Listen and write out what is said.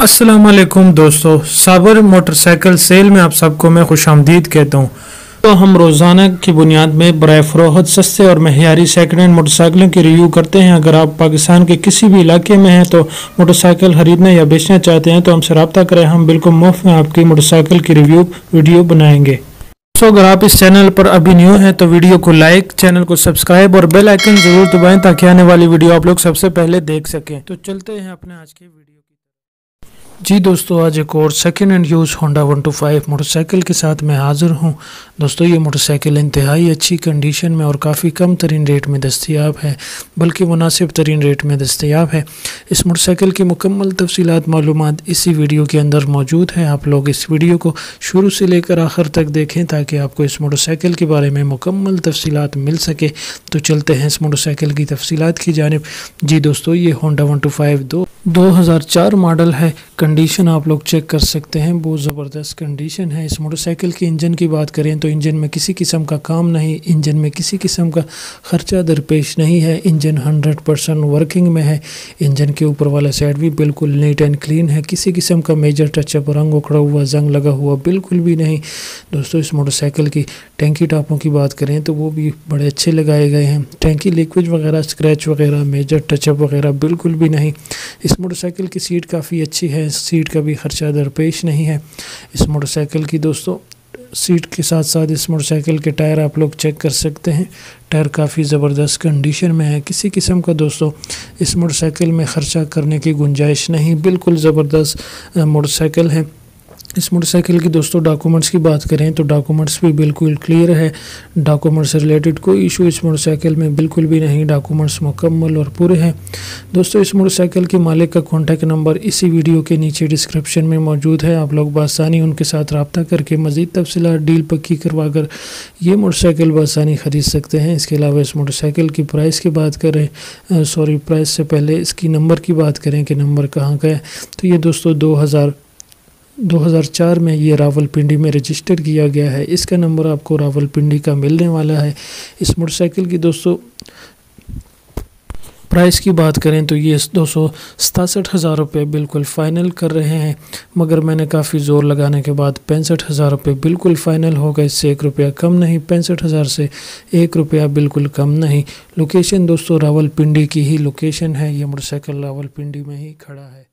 अस्सलाम वालेकुम दोस्तों, साबर मोटरसाइकिल सेल में आप सबको मैं खुश आमदीद कहता हूँ। तो हम रोज़ाना की बुनियाद में बराए फ़रोख्त सस्ते और महयारी सेकंड हैंड मोटरसाइकिलों की रिव्यू करते हैं। अगर आप पाकिस्तान के किसी भी इलाके में हैं तो मोटरसाइकिल ख़रीदना या बेचना चाहते हैं तो हमसे रब्ता करें। हम बिल्कुल मुफ्त में आपकी मोटरसाइकिल की रिव्यू वीडियो बनाएंगे। तो अगर आप इस चैनल पर अभी न्यू हैं तो वीडियो को लाइक, चैनल को सब्सक्राइब और बेल आइकन ज़रूर दबाएं ताकि आने वाली वीडियो आप लोग सबसे पहले देख सकें। तो चलते हैं अपने आज के वीडियो की। जी दोस्तों, आज एक और second hand use Honda 125 motorcycle के साथ मैं हाज़िर हूं। दोस्तों, ये मोटरसाइकिल इंतहाई अच्छी कंडीशन में और काफ़ी कम तरीन रेट में दस्तयाब है, बल्कि मुनासिब तरीन रेट में दस्तयाब है। इस मोटरसाइकिल की मुकम्मल तफसीलात मालूमात इसी वीडियो के अंदर मौजूद है। आप लोग इस वीडियो को शुरू से लेकर आखिर तक देखें ताकि आपको इस मोटरसाइकिल के बारे में मुकम्मल तफसीलात मिल सके। तो चलते हैं इस मोटरसाइकिल की तफसीलात की जानिब। जी दोस्तों, ये होंडा 125 2004 मॉडल है। कंडीशन आप लोग चेक कर सकते हैं, बहुत ज़बरदस्त कंडीशन है। इस मोटरसाइकिल के इंजन की बात करें तो इंजन में किसी किस्म का काम नहीं, इंजन में किसी किस्म का ख़र्चा दरपेश नहीं है। इंजन 100% वर्किंग में है। इंजन के ऊपर वाला साइड भी बिल्कुल नीट एंड क्लीन है। किसी किस्म का मेजर टचअप, रंग उखड़ा हुआ, जंग लगा हुआ बिल्कुल भी नहीं। दोस्तों, इस मोटरसाइकिल की टैंकी टापों की बात करें तो वो भी बड़े अच्छे लगाए गए हैं। टैंकी लिक्विड वगैरह, स्क्रैच वगैरह, मेजर टचअप वगैरह बिल्कुल भी नहीं। इस मोटरसाइकिल की सीट काफ़ी अच्छी है, सीट का भी खर्चा दरपेश नहीं है। इस मोटरसाइकिल की दोस्तों सीट के साथ साथ इस मोटरसाइकिल के टायर आप लोग चेक कर सकते हैं। टायर काफ़ी ज़बरदस्त कंडीशन में है। किसी किस्म का दोस्तों इस मोटरसाइकिल में ख़र्चा करने की गुंजाइश नहीं, बिल्कुल ज़बरदस्त मोटरसाइकिल है। इस मोटरसाइकिल की दोस्तों डॉक्यूमेंट्स की बात करें तो डॉक्यूमेंट्स भी बिल्कुल क्लियर है। डॉक्यूमेंट्स से रिलेटेड कोई इशू इस मोटरसाइकिल में बिल्कुल भी नहीं। डॉक्यूमेंट्स मुकम्मल और पूरे हैं। दोस्तों, इस मोटरसाइकिल के मालिक का कॉन्टैक्ट नंबर इसी वीडियो के नीचे डिस्क्रिप्शन में मौजूद है। आप लोग बआसानी उनके साथ रब्ता करके मज़ीद तफसीलात डील पक्की करवा कर ये मोटरसाइकिल बआसानी ख़रीद सकते हैं। इसके अलावा इस मोटरसाइकिल की प्राइस की बात करें, प्राइस से पहले इसकी नंबर की बात करें कि नंबर कहाँ का है, तो ये दोस्तों 2004 में ये रावलपिंडी में रजिस्टर किया गया है। इसका नंबर आपको रावलपिंडी का मिलने वाला है। इस मोटरसाइकिल की दोस्तों प्राइस की बात करें तो ये 267,000 रुपये बिल्कुल फ़ाइनल कर रहे हैं, मगर मैंने काफ़ी ज़ोर लगाने के बाद 65,000 रुपये बिल्कुल फ़ाइनल होगा। इससे 1 रुपया कम नहीं, 65,000 से 1 रुपया बिल्कुल कम नहीं। लोकेशन दोस्तों रावलपिंडी की ही लोकेशन है। ये मोटरसाइकिल रावलपिंडी में ही खड़ा है।